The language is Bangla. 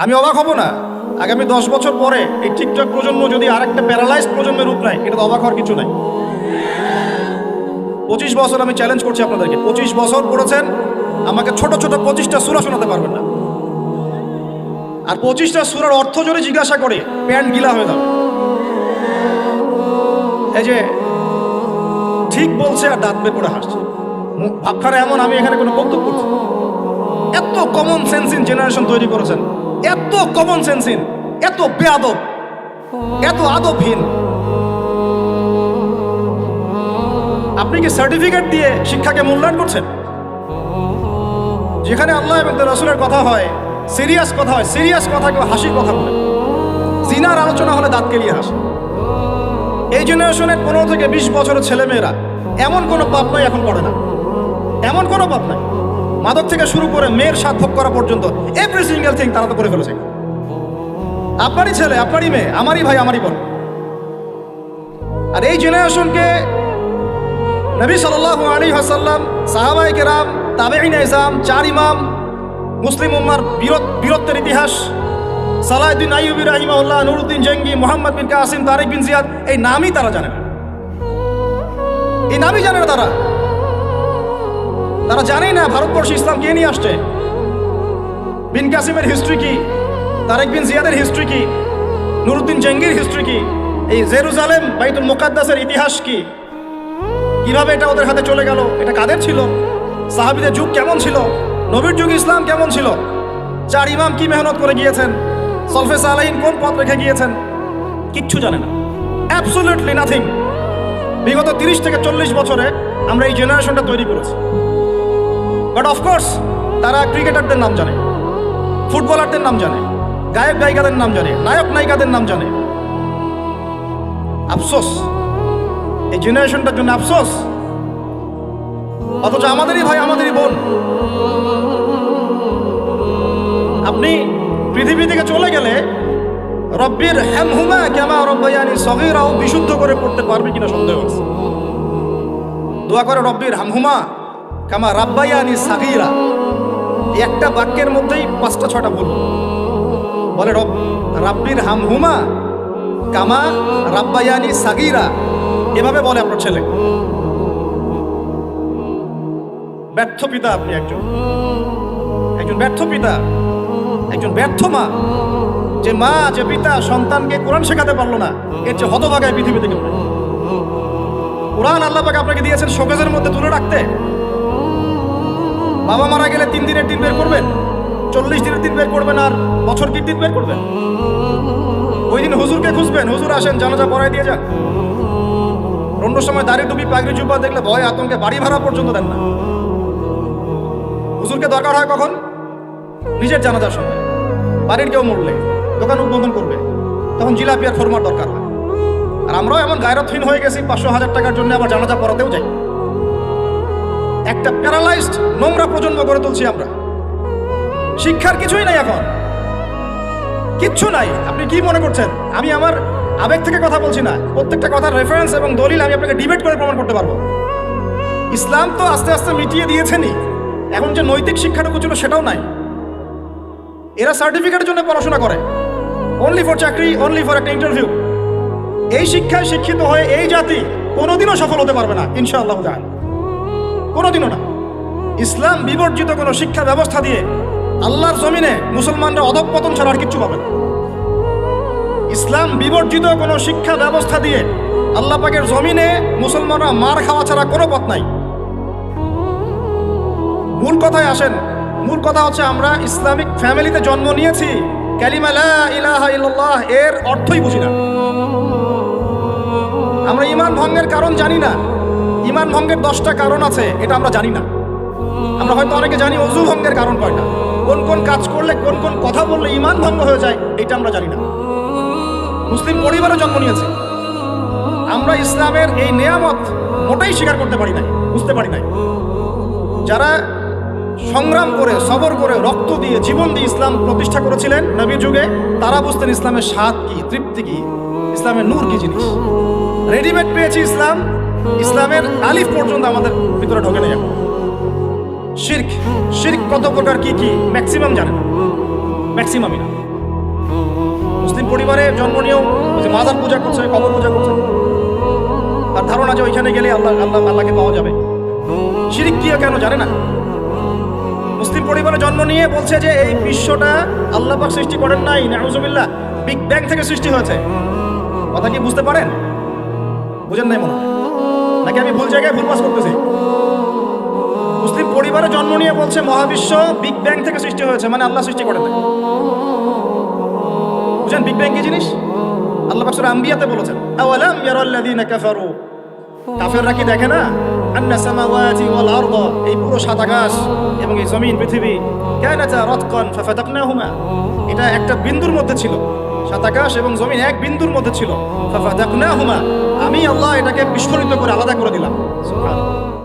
আমি অবাক হব না আগামী 10 বছর পরে এই টিকটক প্রজন্ম যদি আরেকটা প্যারালাইজড প্রজন্মের রূপ নেয়, এটা তো অবাক হওয়ার কিছু নাই। 25 বছর আমি চ্যালেঞ্জ করছি আপনাদেরকে, 25 বছর পড়েছেন, আমাকে ছোট ছোট 25টা সূরা শোনাতে পারবেন না। আর 25টা সূরার অর্থ যদি জিজ্ঞাসা করে প্যান্ট গিলা হয়ে যাবে। এই যে ঠিক বলছে আর দাঁত বের করে হাসছে, ভাবখানে এমন আমি এখানে কোনো বক্তব্য করছি। এত কমন সেন্সিন জেনারেশন তৈরি করেছেন, এত কমন সেন্সিন, এত বেয়াদব, এত আদবহীন। আপনি কি সার্টিফিকেট দিয়ে শিক্ষাকে মূল্যায়ন করছেন? যেখানে আল্লাহ এবং তার রাসূলের কথা হয়, সিরিয়াস কথা হয়, সিরিয়াস কথা কেউ হাসির কথা বলে, জিনার আলোচনা হলে দাঁত কেলিয়ে হাসে। এই জেনারেশনের 15 থেকে 20 বছরের ছেলেমেয়েরা এমন কোনো পাপ নাই এখন করে না, এমন কোনো পাপ নাই। মাদক থেকে শুরু করে মেয়ের স্বাদ ভোগ করা পর্যন্ত এভরি সিঙ্গেল থিং তারা তো করে ফেলেছে। আপনারই ছেলে, আপনারই মেয়ে, আমারই ভাই, আমারই বোন। আর এই জেনারেশনকে নবী সাল্লাল্লাহু আলাইহি ওয়াসাল্লাম, সাহাবায়ে কেরাম, তাবেঈন ইজম, 4 ইমাম, মুসলিম উম্মার বীরত্বের ইতিহাস, সালাউদ্দিন আইয়ুবী রাহিমাহুল্লাহ, নুরউদ্দিন জঙ্গি, মুহাম্মদ বিন কাসিম, তারিক বিন জিয়াদ, এই নামই তারা জানে না। এই নামই জানে না তারা। তারা জানেই না ভারতবর্ষে ইসলাম কে নিয়ে আসছে, বিন কাসিমের হিস্ট্রি কি, তারিক বিন জিয়াদের হিস্ট্রি কি, নুরউদ্দিন জঙ্গির হিস্ট্রি কি, এই জেরুজালেম বাইতুল মুকাদ্দাসের ইতিহাস কি, কিভাবে এটা ওদের হাতে চলে গেল, এটা কাদের ছিল, সাহাবীদের যুগ কেমন ছিল, নবীর যুগ ইসলাম কেমন ছিল, 4 ইমাম কি মেহনত করে গিয়েছেন, সলফে সালেহিন কোন পথ রেখে গিয়েছেন, কিচ্ছু জানে না, অ্যাবসলিউটলি নাথিং। বিগত 30 থেকে 40 বছরে আমরা এই জেনারেশনটা তৈরি করেছি। বাট অফকোর্স তারা ক্রিকেটারদের নাম জানে, ফুটবলারদের নাম জানে, গায়ক গায়িকাদের নাম জানে, নায়ক নায়িকাদের নাম জানে। আফসোস, এই জেনারেশনটার জন্য আফসোস। অথচ আমাদেরই ভাই, আমাদেরই বোন। আপনি পৃথিবী থেকে চলে গেলে রব্বির হামহুমা কামা রাব্বায়ানি সগীরা বিশুদ্ধ করে পড়তে পারবে কিনা সন্দেহ আছে। দোয়া করে রব্বির হামহুমা কামা রাব্বায়ানি সাগীরা, একটা বাক্যের মধ্যেই 5টা 6টা ভুল বলে। রব্বির হামহুমা কামা রাব্বায়ানি সাগীরা, এভাবে বলে আপনার ছেলে। ব্যর্থ পিতা আপনি, একজন ব্যর্থ পিতা, একজন ব্যর্থ মা। যে মা, যে পিতা সন্তানকে কোরআন শেখাতে পারলো না, এর চেয়ে হতভাগায় পৃথিবী থেকে। কোরআন আল্লাহ পাক আপনাকে দিয়েছেন শোকেজের মধ্যে তুলে রাখতে। বাবা মারা গেলে 3 দিনের দিন বের করবেন, 40 দিনের দিন বের করবেন, আর বছর কি দিন বের করবেন। ওই দিন হুজুরকে খুঁজবেন, হুজুর আসেন, জানাজা পড়ায় দিয়ে যান। অন্য সময় দাড়ি টুপি পাগড়ি জুব্বা দেখলে ভয় আতঙ্কে বাড়ি ভাড়া পর্যন্ত দেন না। হুজুরকে দরকার হয় কখন? নিজের জানাজার সময়। বাড়ির কেউ মরলে, দোকান উদ্বোধন করবে, তখন জিলাপি আর ফরমার দরকার হয়। আর আমরাও এমন গায়রতহীন হয়ে গেছি, 500-1000 টাকার জন্য আবার জানাজা পড়াতেও যাই। একটা প্যারালাইজড নোংরা প্রজন্ম গড়ে তুলছি আমরা। শিক্ষার কিছুই নাই এখন, কিচ্ছু নাই। আপনি কি মনে করছেন আমি আমার আবেগ থেকে কথা বলছি না? প্রত্যেকটা কথার রেফারেন্স এবং দলিল আমি আপনাকে ডিবেট করে প্রমাণ করতে পারবো। ইসলাম তো আস্তে আস্তে মিটিয়ে দিয়েছেনই, এখন যে নৈতিক শিক্ষাটুকু ছিল সেটাও নাই। এরা সার্টিফিকেটের জন্য পড়াশোনা করে, অনলি ফর চাকরি, অনলি ফর একটা ইন্টারভিউ। এই শিক্ষায় শিক্ষিত হয়ে এই জাতি কোনোদিনও সফল হতে পারবে না, ইনশাআল্লাহ তাআলা, কোনোদিনও না। ইসলাম বিবর্জিত কোনো শিক্ষা ব্যবস্থা দিয়ে আল্লাহর জমিনে মুসলমানরা অধঃপতন ছাড়া আর কিচ্ছু পাবে না। ইসলাম বিবর্জিত কোনো শিক্ষা ব্যবস্থা দিয়ে আল্লাহ পাকের জমিনে মুসলমানরা মার খাওয়া ছাড়া কোনো পথ নাই। মূল কথায় আসেন। মূল কথা হচ্ছে আমরা ইসলামিক ফ্যামিলিতে জন্ম নিয়েছি, কালিমা লা ইলাহা ইল্লাল্লাহ এর অর্থই বুঝি না। আমরা ঈমান ভঙ্গের কারণ জানি না। ঈমান ভঙ্গের 10টা কারণ আছে, এটা আমরা জানি না। আমরা হয়তো অনেকে জানি ওযু ভঙ্গের কারণ কয়টা, কোন কোন কাজ করলে, কোন কোন কথা বললে ঈমান ভঙ্গ হয়ে যায়, এটা আমরা জানি না। মুসলিম পরিবারে জন্ম নিয়েছি, আমরা ইসলামের এই নেয়ামত মোটেই স্বীকার করতে পারি নাই, বুঝতে পারি নাই। যারা সংগ্রাম করে, সবর করে, রক্ত দিয়ে, জীবন দিয়ে ইসলাম প্রতিষ্ঠা করেছিলেন নবীর যুগে, তারা বুঝতেন ইসলামের স্বাদ কি, তৃপ্তি কি, ইসলামের নূর কি জিনিস। রেডিমেড পেয়েছি ইসলাম, ইসলামের আলিফ পর্যন্ত আমাদের ভিতরে ঢোকে নেই। শিরক কত প্রকার কি কি ম্যাক্সিমাম জানে না, ম্যাক্সিমামই না। মুসলিম পরিবারে জন্ম নিয়েও ওই যে মাজার পূজা করছে, কবর পূজা করছে, তার ধারণা যে ওইখানে গেলে আল্লাহকে পাওয়া যাবে। শিরিক কি কেন জানে না। মুসলিম পরিবারে জন্ম নিয়ে বলছে যে এই বিশ্বটা আল্লাহ পাক সৃষ্টি করেন নাই, নাউজুবিল্লাহ, বিগ ব্যাং থেকে সৃষ্টি হয়েছে। কথা কি বুঝতে পারেন? বুঝেন নাই মনে হয়, নাকি আমি ভুল জায়গায় ভুল পাস করতেছি? মুসলিম পরিবারে জন্ম নিয়ে বলছে মহাবিশ্ব বিগ ব্যাং থেকে সৃষ্টি হয়েছে, মানে আল্লাহ সৃষ্টি করেন নাই। বুঝেন বিগ ব্যাং কি জিনিস? আল্লাহ পাক সূরা আম্বিয়াতে বলেছেন, আওয়ালাম ইয়ারাল্লাযীনা কাফারু, কাফেররা কি দেখে না, আন্না সামাওয়াতি ওয়াল আরদ, এই পুরো সাত আকাশ এবং এই জমিন পৃথিবী, কানাতা রাতকান ফাফাতাকনাহুমা, এটা একটা বিন্দুর মধ্যে ছিল, সাত আকাশ এবং জমিন এক বিন্দুর মধ্যে ছিল, ফাফাতাকনাহুমা, আমি আল্লাহ এটাকে বিস্ফোরিত করে আলাদা করে দিলাম। সুবহানাল্লাহ।